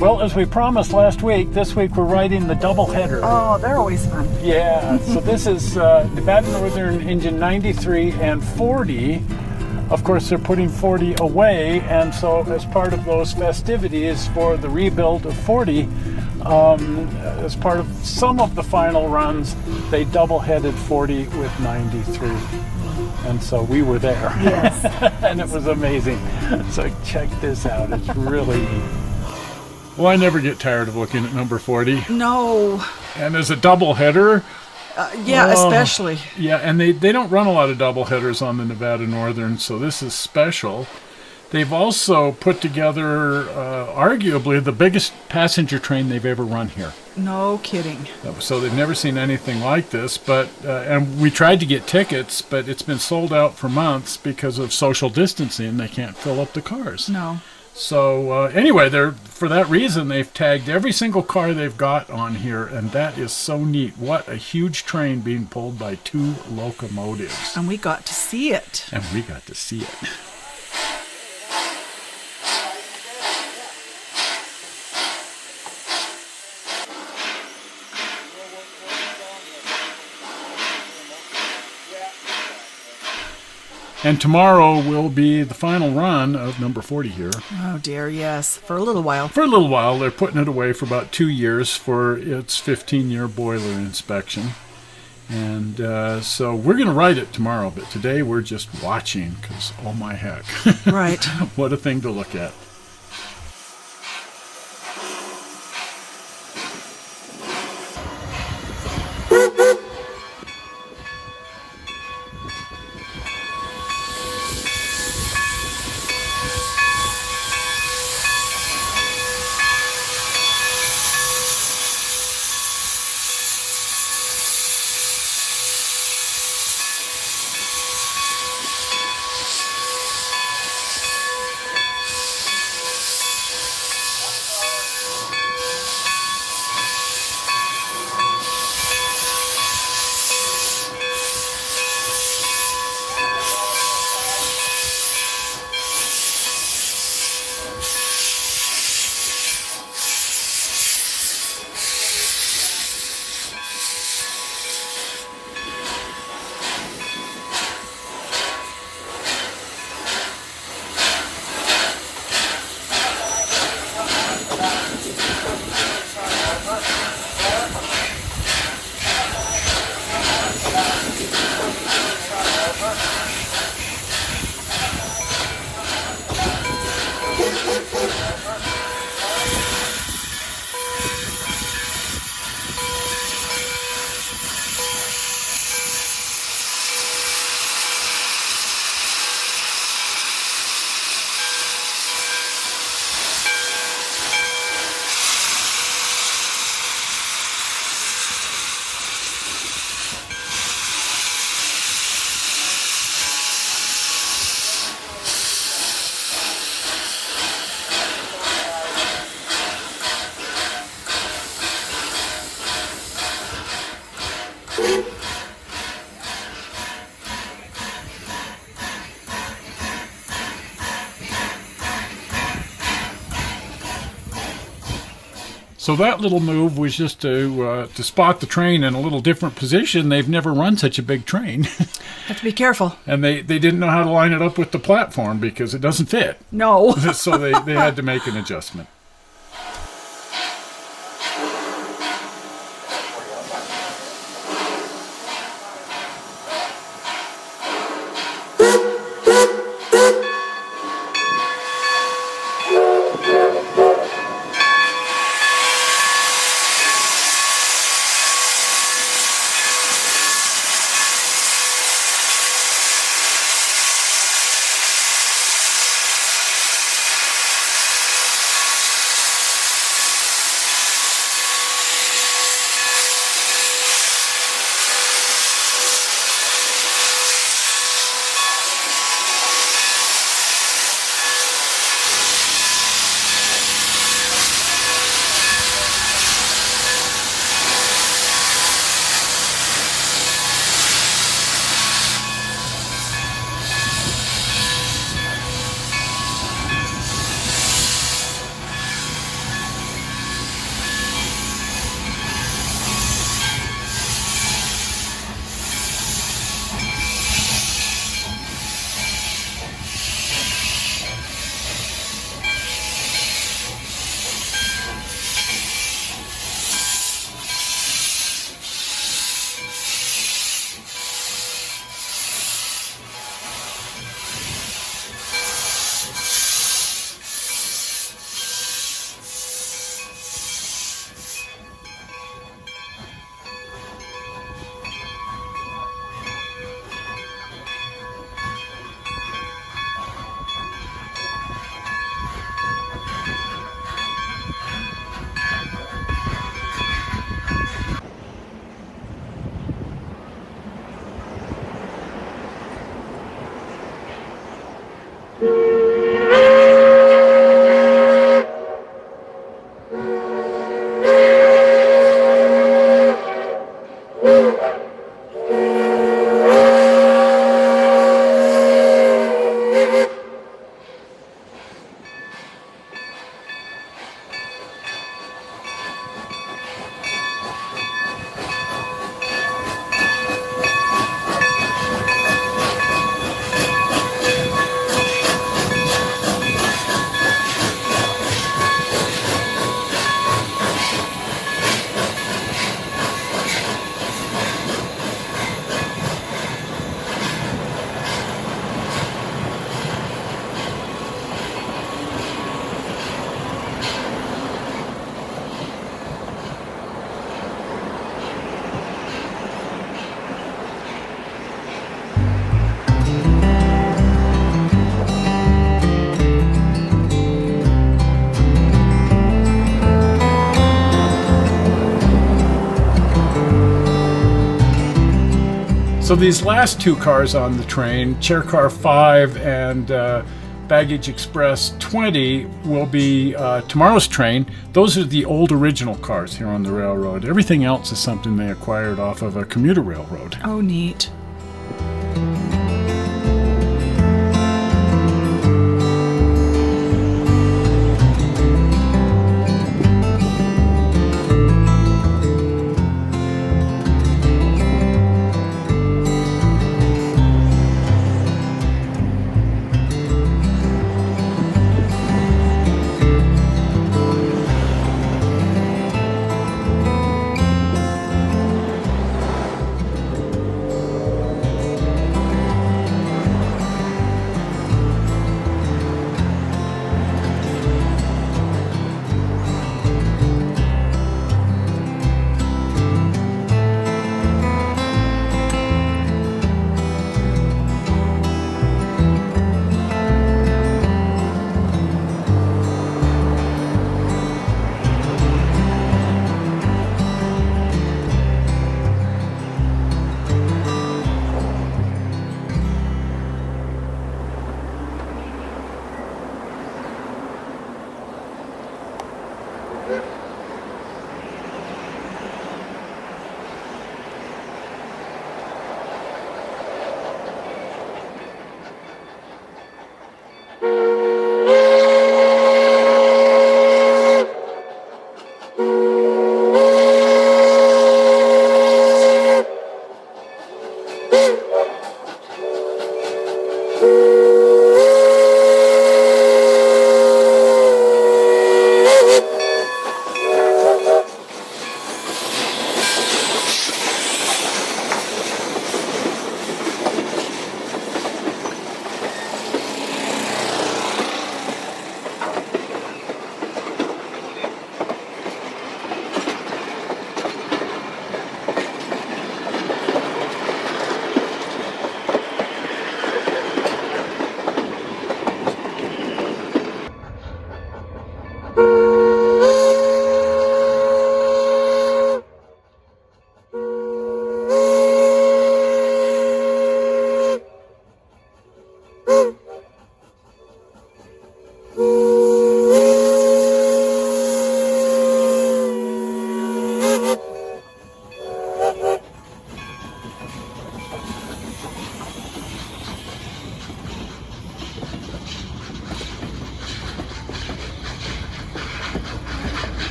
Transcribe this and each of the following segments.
Well, as we promised last week, this week we're riding the doubleheader. Oh, they're always fun. Yeah, so this is Nevada Northern Engine 93 and 40. Of course, they're putting 40 away, and so as part of those festivities for the rebuild of 40, as part of some of the final runs, they double-headed 40 with 93. And so we were there. Yes. And it was amazing. So check this out. It's really neat. Well, I never get tired of looking at number 40. No. And as a double-header... especially. Yeah, and they don't run a lot of double headers on the Nevada Northern, so this is special. They've also put together arguably the biggest passenger train they've ever run here. No kidding. So they've never seen anything like this, but and we tried to get tickets, but it's been sold out for months because of social distancing. They can't fill up the cars. No. So anyway, for that reason, they've tagged every single car they've got on here, and that is so neat. What a huge train being pulled by 2 locomotives. And we got to see it. And tomorrow will be the final run of number 40 here. Oh dear, yes. For a little while. For a little while. They're putting it away for about 2 years for its 15-year boiler inspection. And so we're going to ride it tomorrow, but today we're just watching because, oh my heck. Right. What a thing to look at. So that little move was just to spot the train in a little different position. They've never run such a big train. Have to be careful. And they didn't know how to line it up with the platform because it doesn't fit. No. So they had to make an adjustment. So these last two cars on the train, Chair Car 5 and Baggage Express 20, will be tomorrow's train. Those are the old original cars here on the railroad. Everything else is something they acquired off of a commuter railroad. Oh, neat.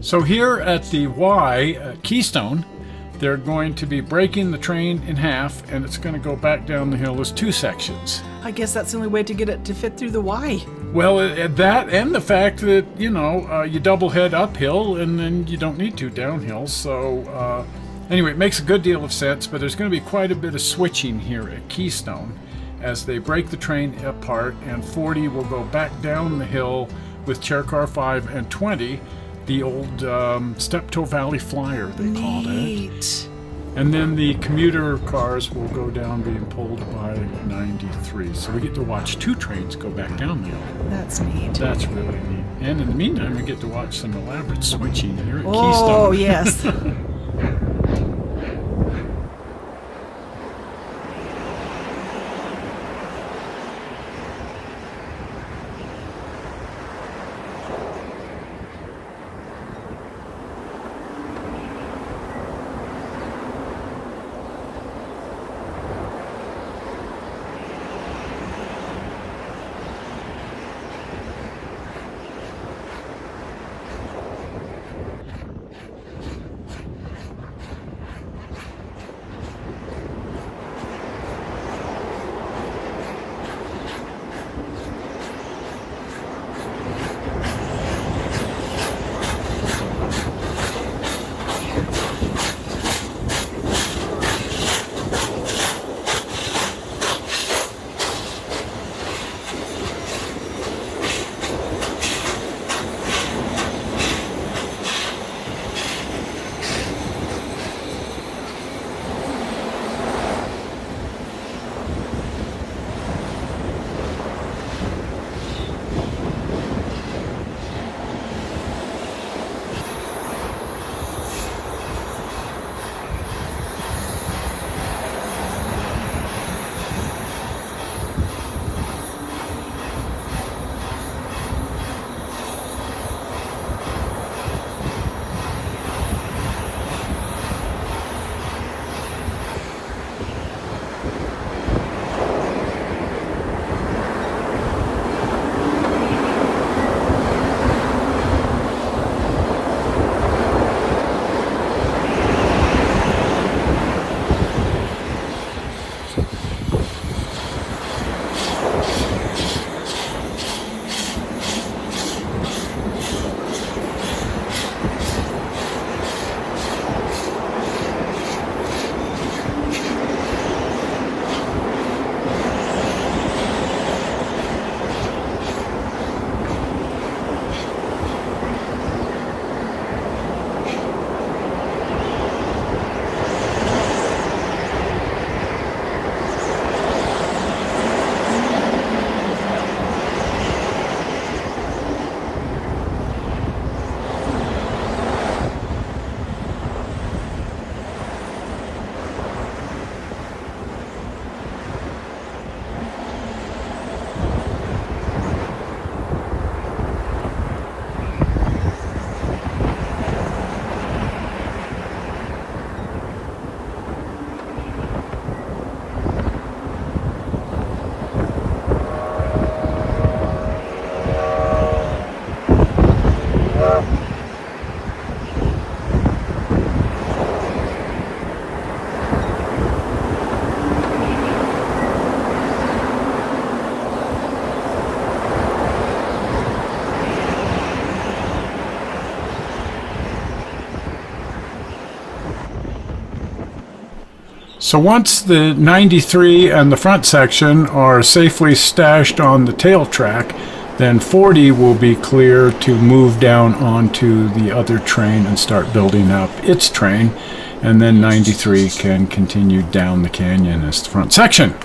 So here at the Y Keystone, they're going to be breaking the train in half, and it's going to go back down the hill as two sections. I guess that's the only way to get it to fit through the Y. Well, that and the fact that, you double head uphill and then you don't need to downhill. So anyway, it makes a good deal of sense, but there's going to be quite a bit of switching here at Keystone as they break the train apart, and 40 will go back down the hill with Chair Car 5 and 20, the old Steptoe Valley Flyer, they called it. Neat. And then the commuter cars will go down being pulled by 93. So we get to watch two trains go back down the hill. That's neat. That's really neat. And in the meantime, we get to watch some elaborate switching here at Keystone. Oh, yes. So once the 93 and the front section are safely stashed on the tail track, then 40 will be clear to move down onto the other train and start building up its train, and then 93 can continue down the canyon as the front section.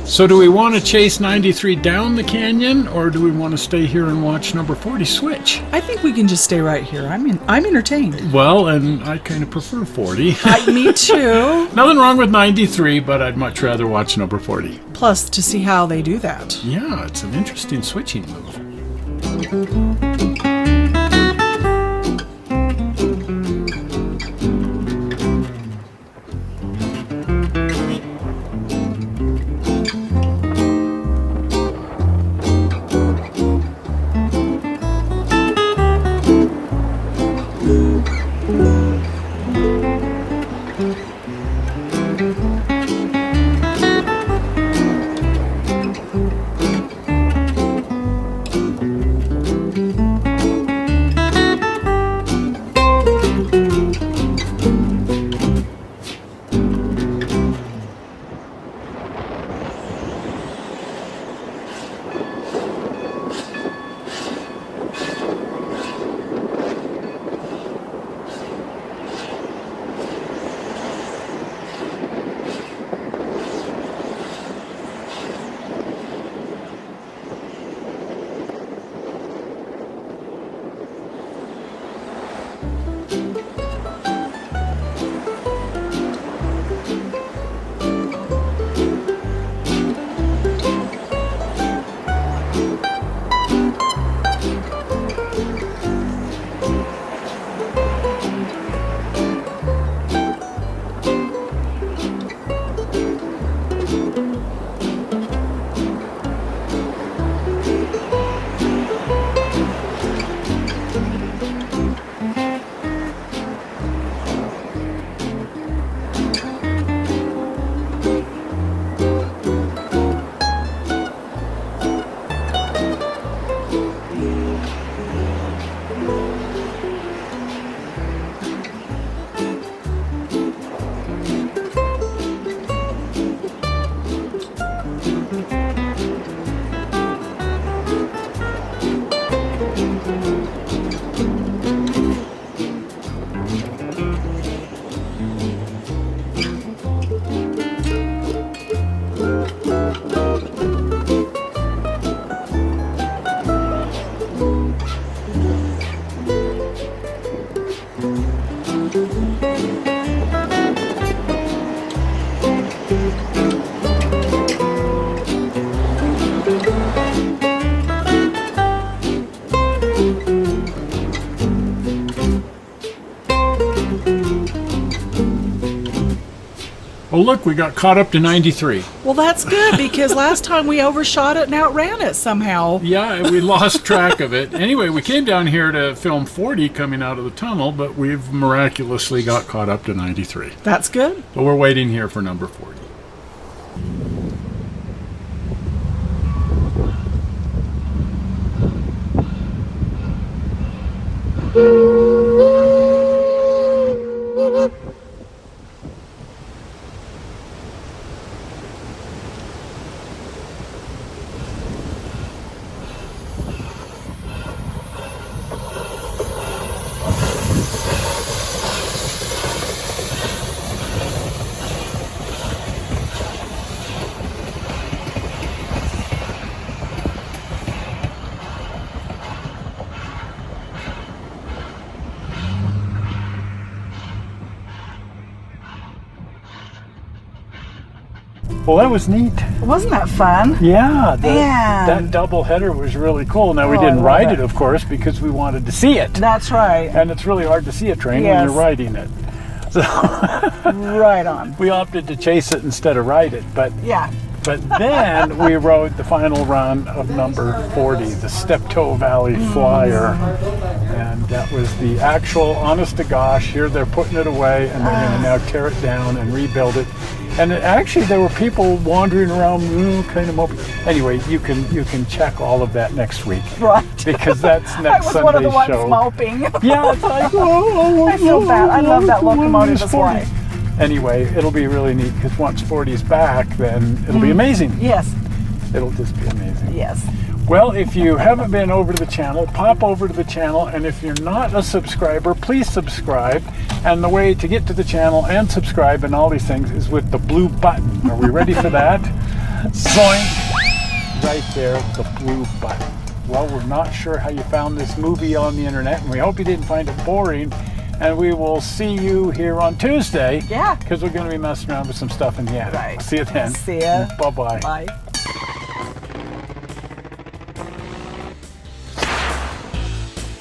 So do we want to chase 93 down the canyon, or do we want to stay here and watch number 40 switch? I think we can just stay right here. I'm entertained. Well, and I kind of prefer 40. Me too. Nothing wrong with 93, but I'd much rather watch number 40. Plus, to see how they do that. Yeah, it's an interesting switching move. Oh, look, we got caught up to 93. Well, that's good because last time we overshot it and outran it somehow. Yeah, we lost track of it. Anyway, we came down here to film 40 coming out of the tunnel, but we've miraculously got caught up to 93. That's good. So we're waiting here for number 40. Well, that was neat. Wasn't that fun? Yeah, Man. that double header was really cool. Now, we Oh, I didn't love ride it. it, of course, because we wanted to see it. That's right. And it's really hard to see a train when Yes. you're riding it. So Right on. we opted to chase it instead of ride it. But Yeah. then we rode the final run of number 40, the Steptoe Valley Flyer. And that was the actual, honest to gosh, here they're putting it away and they're going to now tear it down and rebuild it. And actually there were people wandering around, kind of moping. Anyway, you can check all of that next week. Right. Because that's I next was Sunday's one of the ones show. moping. Yeah, it's like, I feel bad. I love that locomotive as well. Anyway, it'll be really neat because once 40's back, then it'll be amazing. Yes. It'll just be amazing. Yes. Well, if you haven't been over to the channel, pop over to the channel, and if you're not a subscriber, please subscribe. And the way to get to the channel and subscribe and all these things is with the blue button. Are we ready for that? Zoink! Right there, the blue button. Well, we're not sure how you found this movie on the internet, and we hope you didn't find it boring. And we will see you here on Tuesday. Yeah. Because we're going to be messing around with some stuff in the attic. Right. See you then. See ya. Bye-bye. Bye.